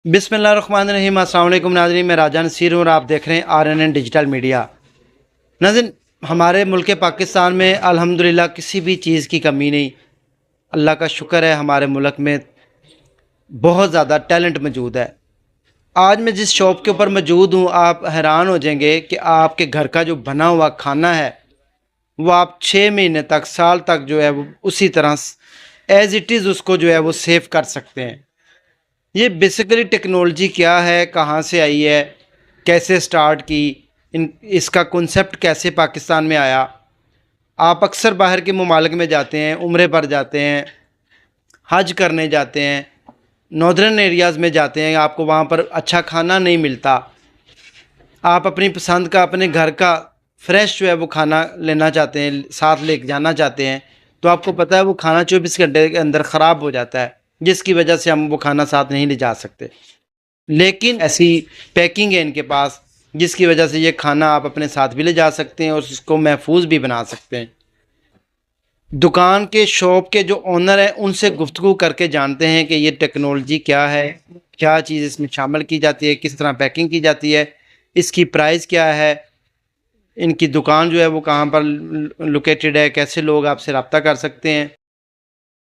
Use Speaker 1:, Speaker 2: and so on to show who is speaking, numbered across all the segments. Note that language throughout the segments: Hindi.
Speaker 1: बिस्मिल्लाहिर्रहमानिर्रहीम। अस्सलाम वालेकुम नाज़रीन, मैं राजा नसीर हूँ और आप देख रहे हैं RNN डिजिटल मीडिया। नाज़रीन, हमारे मुल्क पाकिस्तान में अल्हम्दुलिल्लाह किसी भी चीज़ की कमी नहीं। अल्लाह का शुक्र है, हमारे मुल्क में बहुत ज़्यादा टैलेंट मौजूद है। आज मैं जिस शॉप के ऊपर मौजूद हूँ, आप हैरान हो जाएंगे कि आपके घर का जो बना हुआ खाना है वो आप 6 महीने तक, साल तक जो है वो उसी तरह एज़ इट इज़ उसको जो है वो सेव कर सकते हैं। ये बेसिकली टेक्नोलॉजी क्या है, कहाँ से आई है, कैसे स्टार्ट की, इसका कॉन्सेप्ट कैसे पाकिस्तान में आया। आप अक्सर बाहर के ममालिक में जाते हैं, उम्रे पर जाते हैं, हज करने जाते हैं, नॉर्दर्न एरियाज़ में जाते हैं, आपको वहाँ पर अच्छा खाना नहीं मिलता। आप अपनी पसंद का, अपने घर का फ्रेश जो है वो खाना लेना चाहते हैं, साथ ले जाना चाहते हैं, तो आपको पता है वो खाना 24 घंटे के अंदर ख़राब हो जाता है, जिसकी वजह से हम वो खाना साथ नहीं ले जा सकते। लेकिन ऐसी पैकिंग है इनके पास जिसकी वजह से ये खाना आप अपने साथ भी ले जा सकते हैं और उसको महफूज भी बना सकते हैं। दुकान के, शॉप के जो ओनर हैं उनसे गुफ्तगू करके जानते हैं कि ये टेक्नोलॉजी क्या है, क्या चीज़ इसमें शामिल की जाती है, किस तरह पैकिंग की जाती है, इसकी प्राइस क्या है, इनकी दुकान जो है वो कहाँ पर लोकेटेड है, कैसे लोग आपसे रब्ता कर सकते हैं।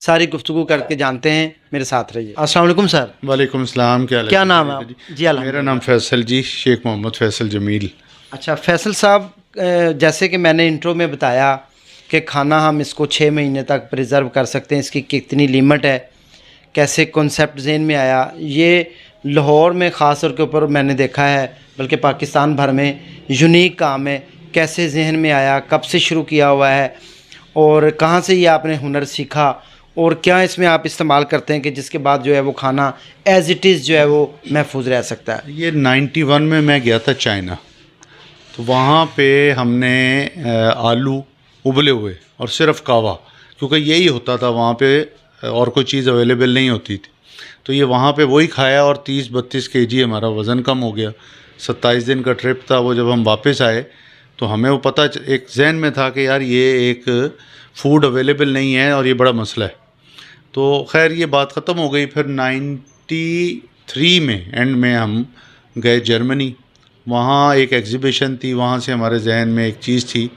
Speaker 1: सारी गुफ्तगू करके जानते हैं, मेरे साथ रहिए। अस्सलाम वालेकुम सर।
Speaker 2: वालेकुम सलाम।
Speaker 1: क्या नाम है आप? जी
Speaker 2: मेरा नाम फैसल जी, शेख मोहम्मद फैसल जमील।
Speaker 1: अच्छा फैसल साहब, जैसे कि मैंने इंट्रो में बताया कि खाना हम इसको 6 महीने तक प्रिजर्व कर सकते हैं, इसकी कितनी लिमिट है, कैसे कॉन्सेप्ट जहन में आया, ये लाहौर में ख़ास तौर के ऊपर मैंने देखा है, बल्कि पाकिस्तान भर में यूनिक काम है। कैसे जहन में आया, कब से शुरू किया हुआ है और कहाँ से ये आपने हुनर सीखा और क्या इसमें आप इस्तेमाल करते हैं कि जिसके बाद जो है वो खाना एज़ इट इज़ जो है वो महफूज रह सकता है।
Speaker 2: ये 91 में मैं गया था चाइना, तो वहाँ पे हमने आलू उबले हुए और सिर्फ कावा, क्योंकि यही होता था वहाँ पे और कोई चीज़ अवेलेबल नहीं होती थी, तो ये वहाँ पे वही खाया और 30-32 kg हमारा वज़न कम हो गया। 27 दिन का ट्रिप था वो। जब हम वापस आए तो हमें वो पता, एक जहन में था कि यार ये एक फ़ूड अवेलेबल नहीं है और ये बड़ा मसला है। तो खैर ये बात ख़त्म हो गई। फिर 93 में एंड में हम गए जर्मनी। वहाँ एक एग्ज़िबिशन थी, वहाँ से हमारे जहन में एक चीज़ थी,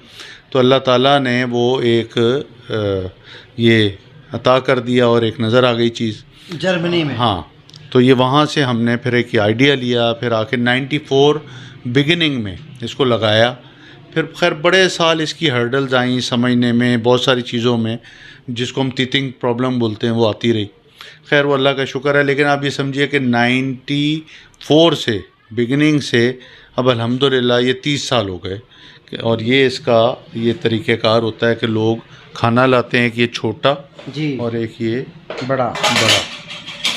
Speaker 2: तो अल्लाह ताला ने वो एक ये अता कर दिया और एक नज़र आ गई चीज़
Speaker 1: जर्मनी में।
Speaker 2: हाँ, तो ये वहाँ से हमने फिर एक आइडिया लिया। फिर आके 94 बिगिनिंग में इसको लगाया। फिर खैर बड़े साल इसकी हर्डल्स आई समझने में, बहुत सारी चीज़ों में, जिसको हम टीथिंग प्रॉब्लम बोलते हैं, वो आती रही। खैर वो अल्लाह का शुक्र है। लेकिन आप ये समझिए कि 94 से बिगिनिंग से अब अल्हम्दुलिल्लाह ये 30 साल हो गए। और ये इसका ये तरीक़ेकार होता है कि लोग खाना लाते हैं, कि ये छोटा
Speaker 1: जी
Speaker 2: और एक ये
Speaker 1: बड़ा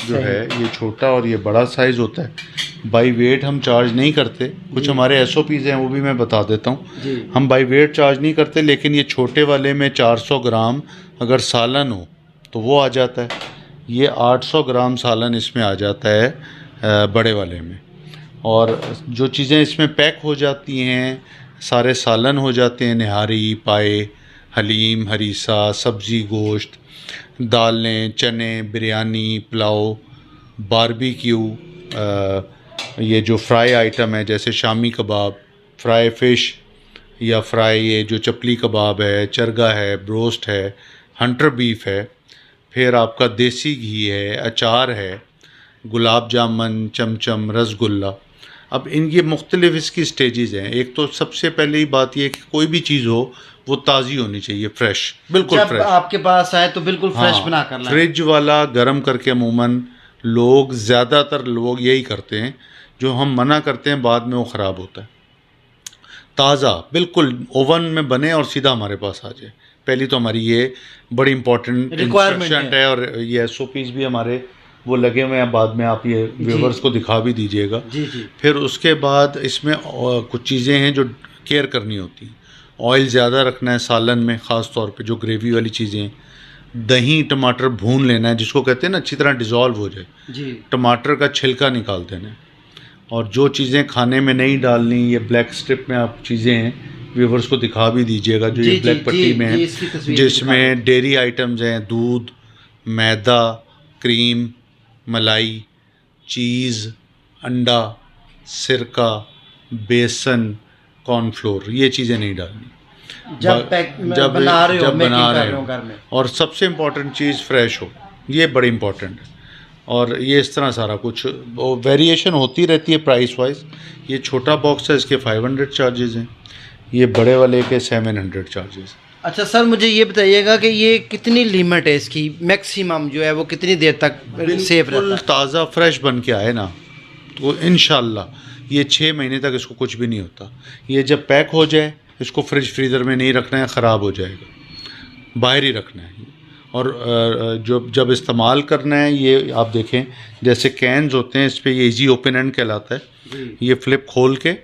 Speaker 2: जो है, ये छोटा और ये बड़ा साइज़ होता है। बाई वेट हम चार्ज नहीं करते। कुछ हमारे SOPs हैं, वो भी मैं बता देता हूँ। हम बाई वेट चार्ज नहीं करते, लेकिन ये छोटे वाले में 400 ग्राम अगर सालन हो तो वो आ जाता है। ये 800 ग्राम सालन इसमें आ जाता है बड़े वाले में। और जो चीज़ें इसमें पैक हो जाती हैं, सारे सालन हो जाते हैं, निहारी, पाए, हलीम, हरीसा, सब्ज़ी, गोश्त, दालें, चने, बिरयानी, पुलाव, बारबेक्यू, ये जो फ्राई आइटम है जैसे शामी कबाब, फ्राई फ़िश या फ्राई ये जो चपली कबाब है, चरगा है, ब्रोस्ट है, हंटर बीफ है, फिर आपका देसी घी है, अचार है, गुलाब जामुन, चमचम, रसगुल्ला। अब इन ये मुख्तलिफ इसकी स्टेजेस हैं। एक तो सबसे पहली बात ये कि कोई भी चीज़ हो वो ताज़ी होनी चाहिए, फ्रेश, बिल्कुल
Speaker 1: जब
Speaker 2: फ्रेश।
Speaker 1: आपके पास आए तो बिल्कुल फ्रेश
Speaker 2: हाँ,
Speaker 1: बना कर लाएं।
Speaker 2: फ्रिज वाला गर्म करके अमूमन लोग, ज़्यादातर लोग यही करते हैं। जो हम मना करते हैं बाद में वो ख़राब होता है। ताज़ा बिल्कुल ओवन में बने और सीधा हमारे पास आ जाए, पहली तो हमारी ये बड़ी इंपॉर्टेंट
Speaker 1: रिक्वायरमेंट
Speaker 2: है। और ये SOPs भी हमारे वो लगे हुए हैं, बाद में आप ये व्यूवर्स को दिखा भी दीजिएगा।
Speaker 1: जी।
Speaker 2: फिर उसके बाद इसमें कुछ चीज़ें हैं जो केयर करनी होती हैं। ऑयल ज़्यादा रखना है सालन में, ख़ास तौर पे जो ग्रेवी वाली चीज़ें हैं। दही टमाटर भून लेना है, जिसको कहते हैं ना अच्छी तरह डिज़ोल्व हो जाए
Speaker 1: जी।
Speaker 2: टमाटर का छिलका निकाल देना है। और जो चीज़ें खाने में नहीं डालनी, ये ब्लैक स्ट्रिप में आप चीज़ें हैं, व्यूवर्स को दिखा भी दीजिएगा जो ये ब्लैक पट्टी में है, जिसमें डेयरी आइटम्स हैं, दूध, मैदा, क्रीम, मलाई, चीज़, अंडा, सिरका, बेसन, कॉर्नफ्लोर, ये चीज़ें नहीं डालनी
Speaker 1: जब पैक
Speaker 2: जब
Speaker 1: बना रहे हो,
Speaker 2: जब
Speaker 1: मेकिंग
Speaker 2: बना
Speaker 1: कर
Speaker 2: रहे
Speaker 1: रहे हो
Speaker 2: हो।
Speaker 1: घर में।
Speaker 2: और सबसे इम्पोर्टेंट चीज़ फ्रेश हो, ये बड़ी इम्पोर्टेंट है। और ये इस तरह सारा कुछ वेरिएशन होती रहती है प्राइस वाइज। ये छोटा बॉक्स है, इसके 500 चार्जेस हैं, ये बड़े वाले के 700 चार्जेस।
Speaker 1: अच्छा सर, मुझे ये बताइएगा कि ये कितनी लिमिट है इसकी, मैक्सिमम जो है वो कितनी देर तक सेफ रहता
Speaker 2: बिल्कुल
Speaker 1: है?
Speaker 2: ताज़ा फ्रेश बन के आए ना तो इंशाल्लाह ये 6 महीने तक इसको कुछ भी नहीं होता। ये जब पैक हो जाए, इसको फ्रिज फ्रीज़र में नहीं रखना है, ख़राब हो जाएगा, बाहर ही रखना है। और जब इस्तेमाल करना है, ये आप देखें जैसे कैन्स होते हैं, इस पर ये इजी ओपन एंड कहलाता है। ये फ्लिप खोल के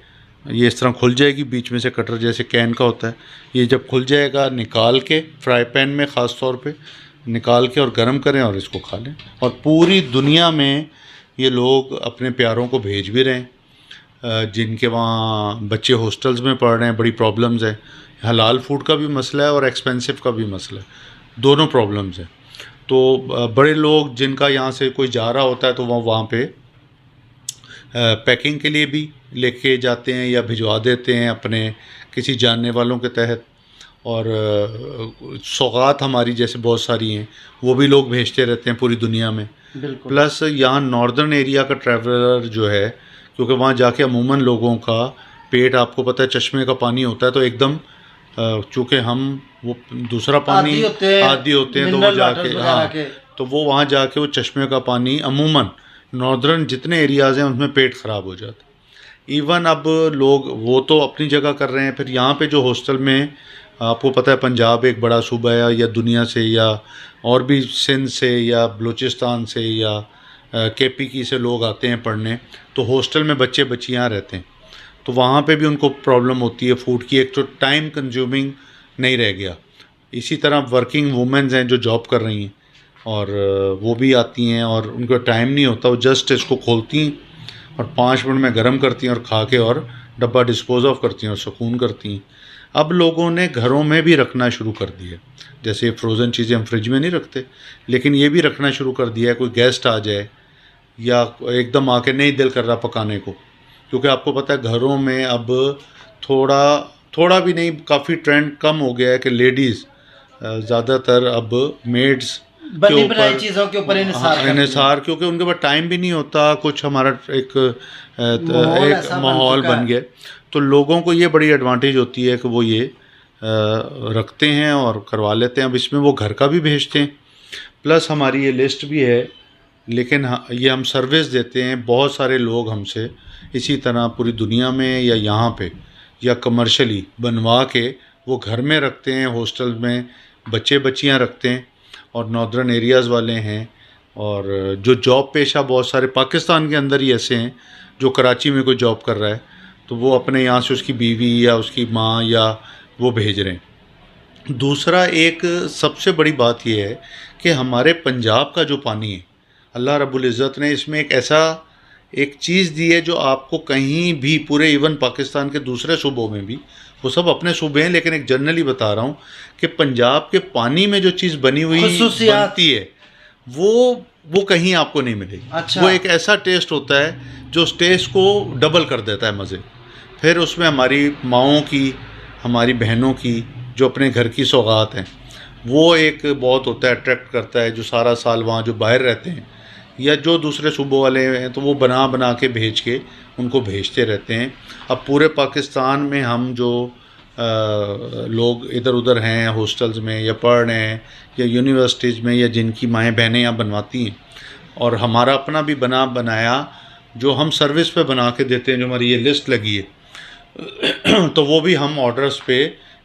Speaker 2: ये इस तरह खुल जाएगी, बीच में से कटर जैसे कैन का होता है। ये जब खुल जाएगा, निकाल के फ्राई पैन में ख़ास तौर पे निकाल के और गर्म करें और इसको खा लें। और पूरी दुनिया में ये लोग अपने प्यारों को भेज भी रहे हैं, जिनके वहाँ बच्चे हॉस्टल्स में पढ़ रहे हैं, बड़ी प्रॉब्लम्स है। हलाल फूड का भी मसला है और एक्सपेंसिव का भी मसला है, दोनों प्रॉब्लम्स हैं। तो बड़े लोग जिनका यहाँ से कोई जा रहा होता है तो वहाँ पे पैकिंग के लिए भी लेके जाते हैं या भिजवा देते हैं अपने किसी जानने वालों के तहत। और सौगात हमारी जैसे बहुत सारी हैं, वो भी लोग भेजते रहते हैं पूरी दुनिया में।
Speaker 1: बिल्कुल।
Speaker 2: प्लस यहाँ नॉर्दर्न एरिया का ट्रैवलर जो है, क्योंकि वहाँ जाके अमूमन लोगों का पेट, आपको पता है, चश्मे का पानी होता है, तो एकदम चूँकि हम वो दूसरा पानी आदी होते हैं तो वो जाके, हाँ, तो वो वहाँ जाके वो चश्मे का पानी अमूमन नॉर्दर्न जितने एरियाज़ हैं उनमें पेट ख़राब हो जाता है। इवन अब लोग वो तो अपनी जगह कर रहे हैं, फिर यहाँ पे जो हॉस्टल में, आपको पता है पंजाब एक बड़ा सूबा है, या दुनिया से या और भी सिंध से या बलूचिस्तान से या KPK से लोग आते हैं पढ़ने, तो हॉस्टल में बच्चे बच्चियाँ रहते हैं, तो वहाँ पे भी उनको प्रॉब्लम होती है फूड की। एक तो टाइम कंज्यूमिंग नहीं रह गया। इसी तरह वर्किंग वुमेन्स हैं जो जॉब कर रही हैं, और वो भी आती हैं और उनको टाइम नहीं होता, वो जस्ट इसको खोलती हैं और 5 मिनट में गर्म करती हैं और खा के और डब्बा डिस्पोज ऑफ करती हैं और सुकून करती हैं। अब लोगों ने घरों में भी रखना शुरू कर दिया, जैसे फ्रोज़न चीज़ें हम फ्रिज में नहीं रखते, लेकिन ये भी रखना शुरू कर दिया है। कोई गेस्ट आ जाए या एकदम आके नहीं दिल कर रहा पकाने को, क्योंकि आपको पता है घरों में अब थोड़ा भी नहीं, काफ़ी ट्रेंड कम हो गया है कि लेडीज़ ज़्यादातर अब मेड्स
Speaker 1: बनी बनाई चीज़ों के ऊपर
Speaker 2: इन्हिसार, क्योंकि उनके पास टाइम भी नहीं होता, कुछ हमारा एक माहौल बन गया। तो लोगों को ये बड़ी एडवांटेज होती है कि वो ये रखते हैं और करवा लेते हैं। अब इसमें वो घर का भी भेजते हैं, प्लस हमारी ये लिस्ट भी है, लेकिन ये हम सर्विस देते हैं। बहुत सारे लोग हमसे इसी तरह पूरी दुनिया में या यहाँ पे या कमर्शियली बनवा के वो घर में रखते हैं, हॉस्टल में बच्चे बच्चियाँ रखते हैं, और नॉर्दर्न एरियाज़ वाले हैं, और जो जॉब पेशा बहुत सारे पाकिस्तान के अंदर ही ऐसे हैं, जो कराची में कोई जॉब कर रहा है तो वो अपने यहाँ से उसकी बीवी या उसकी माँ या वो भेज रहे हैं। दूसरा एक सबसे बड़ी बात यह है कि हमारे पंजाब का जो पानी है, अल्लाह रब्बुल इज़्ज़त ने इसमें एक चीज़ दी है जो आपको कहीं भी पूरे इवन पाकिस्तान के दूसरे सूबों में भी, वो सब अपने सूबे हैं, लेकिन एक जनरली बता रहा हूँ कि पंजाब के पानी में जो चीज़ बनी हुई बनती है वो कहीं आपको नहीं मिलेगी।
Speaker 1: अच्छा।
Speaker 2: वो एक ऐसा टेस्ट होता है जो उस टेस्ट को डबल कर देता है मज़े। फिर उसमें हमारी माओं की, हमारी बहनों की जो अपने घर की सौगात हैं, वो एक बहुत होता है, अट्रैक्ट करता है, जो सारा साल वहाँ जो बाहर रहते हैं या जो दूसरे सूबों वाले हैं, तो वो बना के भेज के उनको भेजते रहते हैं। अब पूरे पाकिस्तान में हम जो लोग इधर उधर हैं हॉस्टल्स में या पढ़ रहे हैं या यूनिवर्सिटीज़ में, या जिनकी माएँ बहनें यहाँ बनवाती हैं, और हमारा अपना भी बनाया जो हम सर्विस पे बना के देते हैं, जो हमारी ये लिस्ट लगी है, तो वो भी हम ऑर्डर्स पे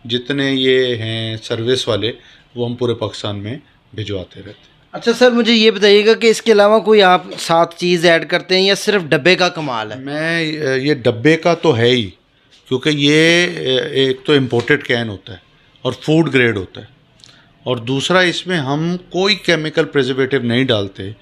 Speaker 2: जितने ये हैं सर्विस वाले, वो हम पूरे पाकिस्तान में भिजवाते रहते हैं।
Speaker 1: अच्छा सर, मुझे ये बताइएगा कि इसके अलावा कोई आप साथ चीज़ ऐड करते हैं या सिर्फ डब्बे का कमाल है?
Speaker 2: ये डब्बे का तो है ही, क्योंकि ये एक तो इम्पोर्टेड कैन होता है और फूड ग्रेड होता है, और दूसरा इसमें हम कोई केमिकल प्रिजर्वेटिव नहीं डालते।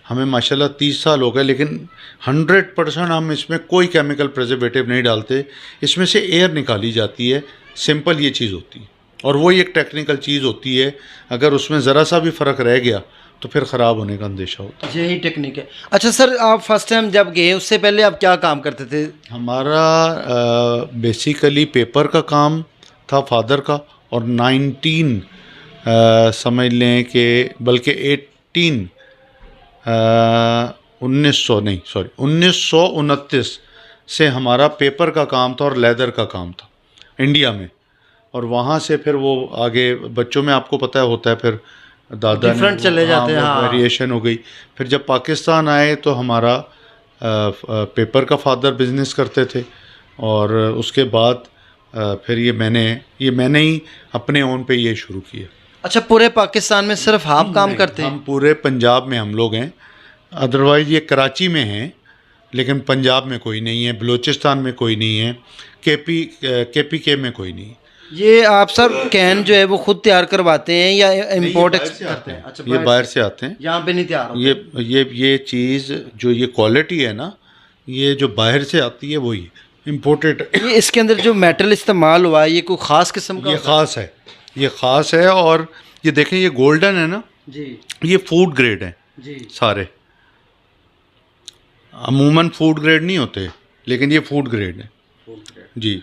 Speaker 2: हमें माशाल्लाह 30 साल हो गए, लेकिन 100% हम इसमें कोई केमिकल प्रिजर्वेटिव नहीं डालते। इसमें से एयर निकाली जाती है, सिंपल ये चीज़ होती है, और वही एक टेक्निकल चीज़ होती है। अगर उसमें ज़रा सा भी फ़र्क रह गया तो फिर ख़राब होने का अंदेशा होता है।
Speaker 1: यही टेक्निक है। अच्छा सर, आप फर्स्ट टाइम जब गए उससे पहले आप क्या काम करते थे?
Speaker 2: हमारा बेसिकली पेपर का काम था फादर का, और 19 समझ लें कि बल्कि 1929 से हमारा पेपर का काम था और लेदर का काम था इंडिया में। और वहाँ से फिर वो आगे बच्चों में आपको पता है होता है फिर दादा
Speaker 1: डिफरेंट चले जाते हैं। हाँ,
Speaker 2: वेरिएशन हो गई। फिर जब पाकिस्तान आए तो हमारा पेपर का फादर बिजनेस करते थे, और उसके बाद फिर ये मैंने ही अपने ओन पे ये शुरू किया।
Speaker 1: अच्छा, पूरे पाकिस्तान में सिर्फ आप काम करते हैं?
Speaker 2: हम पूरे पंजाब में हम लोग हैं, अदरवाइज़ ये कराची में हैं, लेकिन पंजाब में कोई नहीं है, बलूचिस्तान में कोई नहीं है, KPK में कोई नहीं है।
Speaker 1: ये आप सर कैन जो है वो खुद तैयार करवाते हैं या इम्पोर्ट
Speaker 2: से आते हैं?
Speaker 1: अच्छा,
Speaker 2: ये बाहर से आते हैं,
Speaker 1: यहाँ पे नहीं तैयार होते।
Speaker 2: ये चीज़ जो ये क्वालिटी है ना, ये जो बाहर से आती है वही इम्पोर्टेड।
Speaker 1: ये इसके अंदर जो मेटल इस्तेमाल हुआ है ये कोई ख़ास किस्म का?
Speaker 2: ये ख़ास है, ये ख़ास है। और ये देखें, ये गोल्डन है ना
Speaker 1: जी,
Speaker 2: ये फूड ग्रेड है
Speaker 1: जी।
Speaker 2: सारे, अमूमन फूड ग्रेड नहीं होते, लेकिन ये फूड ग्रेड है जी।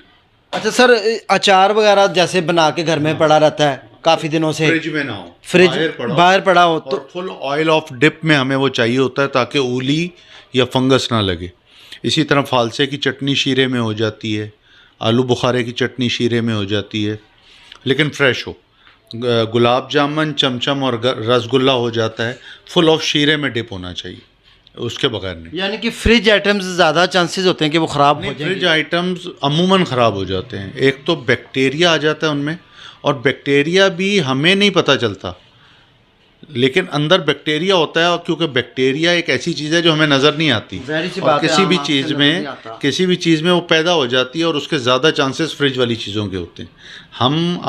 Speaker 1: अच्छा सर, अचार वगैरह जैसे बना के घर में पड़ा रहता है काफ़ी दिनों से,
Speaker 2: फ्रिज में ना हो,
Speaker 1: फ्रिज बाहर पड़ा हो, तो
Speaker 2: फुल ऑयल ऑफ डिप में हमें वो चाहिए होता है ताकि ऊली या फंगस ना लगे। इसी तरह फालसे की चटनी शीरे में हो जाती है, आलू बुखारे की चटनी शीरे में हो जाती है, लेकिन फ्रेश हो। गुलाब जामुन, चमचम और रसगुल्ला हो जाता है, फुल ऑफ शीरे में डिप होना चाहिए, उसके बगैर नहीं।
Speaker 1: यानी कि फ्रिज आइटम्स ज़्यादा चांसेस होते हैं कि वो ख़राब हो जाएंगे?
Speaker 2: फ्रिज आइटम्स अमूमन ख़राब हो जाते हैं। एक तो बैक्टीरिया आ जाता है उनमें, और बैक्टीरिया भी हमें नहीं पता चलता, लेकिन अंदर बैक्टीरिया होता है। और क्योंकि बैक्टीरिया एक ऐसी चीज़ है जो हमें नज़र नहीं आती, और किसी भी चीज़ में वो पैदा हो जाती है, और उसके ज़्यादा चांसेस फ्रिज वाली चीज़ों के होते हैं।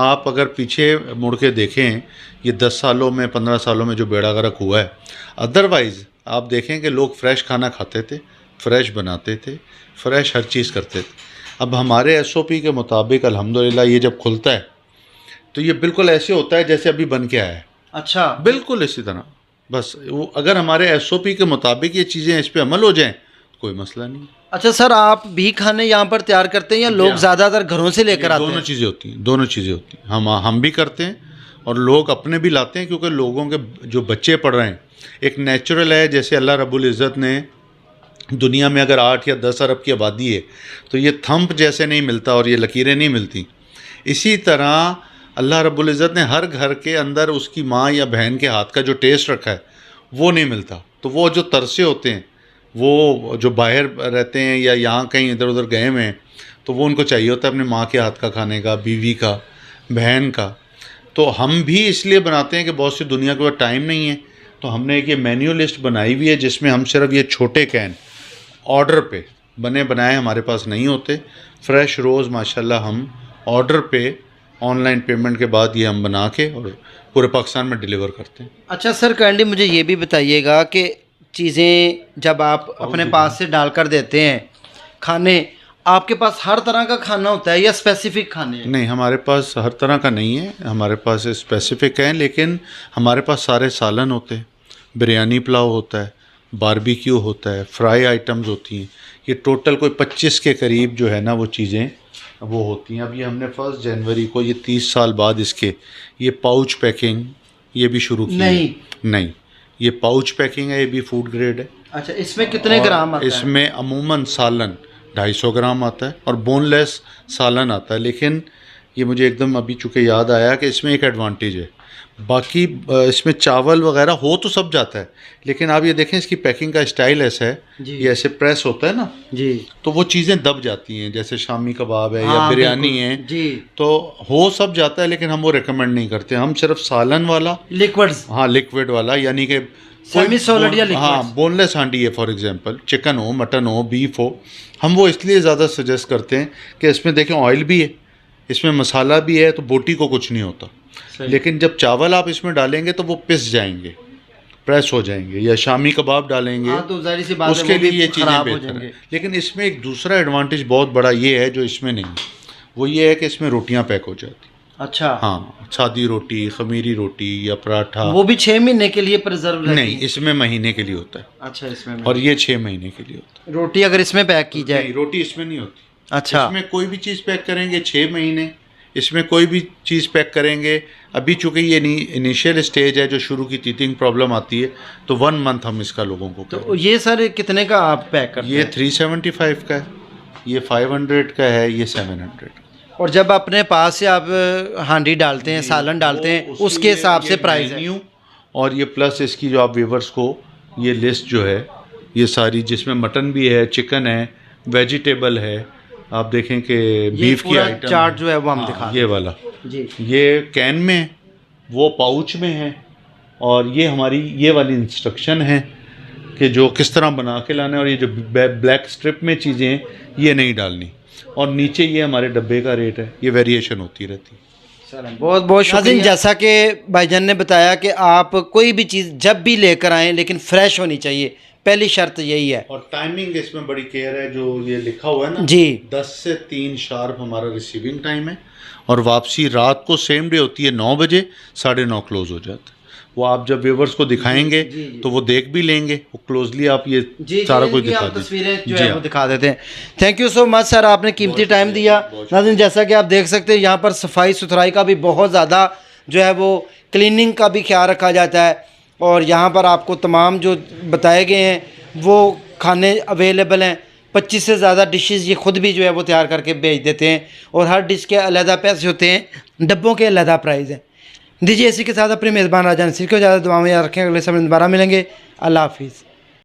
Speaker 2: आप अगर पीछे मुड़ के देखें, ये 10 सालों में 15 सालों में जो बेड़ा गर्क हुआ है, अदरवाइज़ आप देखें कि लोग फ्रेश खाना खाते थे, फ्रेश बनाते थे, फ्रेश हर चीज़ करते थे। अब हमारे SOP के मुताबिक अल्हम्दुलिल्लाह ये जब खुलता है तो ये बिल्कुल ऐसे होता है जैसे अभी बन के आया है।
Speaker 1: अच्छा,
Speaker 2: बिल्कुल इसी तरह। बस वो अगर हमारे SOP के मुताबिक ये चीज़ें इस पर अमल हो जाएं तो कोई मसला नहीं।
Speaker 1: अच्छा सर, आप भी खाने यहाँ पर तैयार करते हैं या लोग ज़्यादातर घरों से लेकर आते हैं?
Speaker 2: दोनों चीज़ें होती हैं, दोनों चीज़ें होती हैं। हम भी करते हैं और लोग अपने भी लाते हैं, क्योंकि लोगों के जो बच्चे पढ़ रहे हैं, एक नेचुरल है, जैसे अल्लाह रब्बुल इज़्ज़त ने दुनिया में अगर 8 या 10 अरब की आबादी है तो ये थंप जैसे नहीं मिलता और ये लकीरें नहीं मिलती। इसी तरह अल्लाह रब्बुल इज़्ज़त ने हर घर के अंदर उसकी माँ या बहन के हाथ का जो टेस्ट रखा है वो नहीं मिलता। तो वो जो तरसे होते हैं, वो जो बाहर रहते हैं या यहाँ कहीं इधर उधर गए हुए हैं, तो वो उनको चाहिए होता है अपने माँ के हाथ का खाने का, बीवी का, बहन का। तो हम भी इसलिए बनाते हैं कि बहुत सी दुनिया के पास टाइम नहीं है, तो हमने एक ये मेन्यू लिस्ट बनाई हुई है जिसमें हम सिर्फ ये छोटे कैन ऑर्डर पे बने बनाए हमारे पास नहीं होते, फ्रेश रोज़ माशाल्लाह हम ऑर्डर पे ऑनलाइन पेमेंट के बाद ये हम बना के और पूरे पाकिस्तान में डिलीवर करते हैं।
Speaker 1: अच्छा सर, काइंडली मुझे ये भी बताइएगा कि चीज़ें जब आप अपने पास से डाल कर देते हैं खाने, आपके पास हर तरह का खाना होता है या स्पेसिफिक खाने हैं?
Speaker 2: नहीं, हमारे पास हर तरह का नहीं है, हमारे पास स्पेसिफिक हैं, लेकिन हमारे पास सारे सालन होते हैं, बिरयानी पुलाव होता है, बारबेक्यू होता है, फ्राई आइटम्स होती हैं। ये टोटल कोई 25 के करीब जो है ना वो चीज़ें वो होती हैं। अब ये हमने 1 जनवरी को, ये 30 साल बाद इसके, ये पाउच पैकिंग ये भी शुरू की नहीं, ये पाउच पैकिंग है, ये भी फूड ग्रेड है।
Speaker 1: अच्छा, इसमें कितने ग्राम आता है?
Speaker 2: इसमें अमूमन सालन 250 ग्राम आता है और बोनलेस सालन आता है। लेकिन ये मुझे एकदम अभी चूँकि याद आया कि इसमें एक एडवांटेज है, बाकी इसमें चावल वगैरह हो तो सब जाता है, लेकिन आप ये देखें इसकी पैकिंग का स्टाइल ऐसा है, ये ऐसे प्रेस होता है ना जी, तो वो चीज़ें दब जाती हैं, जैसे शामी कबाब है या बिरयानी है
Speaker 1: जी, तो
Speaker 2: हो सब जाता है, लेकिन हम वो रिकमेंड नहीं करते। हम सिर्फ सालन वाला
Speaker 1: लिक्विड्स,
Speaker 2: हाँ लिक्विड वाला, यानी कि
Speaker 1: सेमी सॉलिड या लिक्विड,
Speaker 2: हाँ बोनलेस हांडी है, फॉर एग्जांपल चिकन हो, मटन हो, बीफ हो, हम वो इसलिए ज़्यादा सजेस्ट करते हैं कि इसमें देखें ऑयल भी है, इसमें मसाला भी है, तो बोटी को कुछ नहीं होता। लेकिन जब चावल आप इसमें डालेंगे तो वो पिस जाएंगे, प्रेस हो जाएंगे, या शामी कबाब डालेंगे
Speaker 1: तो ज़ाहिर सी बात है
Speaker 2: उसके लिए ये चीज़ें बेहतर है। लेकिन इसमें एक दूसरा एडवांटेज बहुत बड़ा ये है जो इसमें नहीं, वो ये है कि इसमें रोटियां पैक हो जाती,
Speaker 1: अच्छा,
Speaker 2: हाँ, सादी रोटी, खमीरी रोटी या पराठा।
Speaker 1: वो भी 6 महीने के लिए प्रिजर्व रहती
Speaker 2: नहीं,
Speaker 1: है?
Speaker 2: इसमें महीने के लिए होता है।
Speaker 1: अच्छा, इसमें
Speaker 2: और ये 6 महीने के लिए होता है।
Speaker 1: रोटी अगर इसमें पैक की जाए?
Speaker 2: नहीं, रोटी इसमें नहीं होती।
Speaker 1: अच्छा,
Speaker 2: इसमें कोई भी चीज़ पैक करेंगे 6 महीने, इसमें कोई भी चीज़ पैक करेंगे। अभी चूंकि ये इनिशियल स्टेज है, जो शुरू की टीथिंग प्रॉब्लम आती है, तो 1 मंथ हम इसका लोगों को
Speaker 1: तो ये सर कितने का आप पैक करते
Speaker 2: ये
Speaker 1: हैं?
Speaker 2: 375 का है, ये 500 का है, ये 700।
Speaker 1: और जब अपने पास से आप हांडी डालते हैं, सालन डालते हैं,
Speaker 2: उसकी
Speaker 1: उसके हिसाब से प्राइस है?
Speaker 2: मेन्यू और ये प्लस इसकी जो आप व्यूवर्स को ये लिस्ट जो है, ये सारी, जिसमें मटन भी है, चिकन है, वेजिटेबल है, आप देखें कि बीफ की आइटम
Speaker 1: चार्ट जो है वो हम दिखा
Speaker 2: ये वाला,
Speaker 1: जी,
Speaker 2: ये कैन में है, वो पाउच में है, और ये हमारी ये वाली इंस्ट्रक्शन है कि जो किस तरह बना के लाना है, और ये जो ब्लैक स्ट्रिप में चीज़ें हैं ये नहीं डालनी, और नीचे ये हमारे डब्बे का रेट है, ये वेरिएशन होती रहती है।
Speaker 1: बहुत बहुत शुक्रिया। जैसा कि भाईजान ने बताया कि आप कोई भी चीज़ जब भी लेकर आएँ लेकिन फ्रेश होनी चाहिए, पहली शर्त यही है।
Speaker 2: और टाइमिंग इसमें बड़ी केयर है, जो ये लिखा हुआ है ना
Speaker 1: जी,
Speaker 2: 10 से 3 शार्प हमारा रिसीविंग टाइम है, और वापसी रात को सेम डे होती है 9 बजे, 9:30 क्लोज हो जाता है। वो आप जब व्यूवर्स को दिखाएंगे तो वो देख भी लेंगे, वो क्लोजली आप ये सारा कुछ दिखा दीजिए,
Speaker 1: तस्वीरें जो है वो दिखा देते हैं। Thank you so much sir, आपने कीमती टाइम दिया। नाज़रीन, जैसा कि आप देख सकते हैं यहाँ पर सफाई सुथराई का भी बहुत ज़्यादा जो है वो क्लीनिंग का भी ख्याल रखा जाता है, और यहाँ पर आपको तमाम जो बताए गए हैं वो खाने अवेलेबल हैं। 25 से ज़्यादा डिशेज़ ये खुद भी जो है वो तैयार करके बेच देते हैं, और हर डिश के अलहदा पैसे होते हैं, डब्बों के अलहदा प्राइस हैं। दीजिए इसी के साथ अपने मेज़बान राजा नसीर को ज़्यादा दुआ में याद रखें। अगले समय दोबारा मिलेंगे। अल्लाह हाफिज़।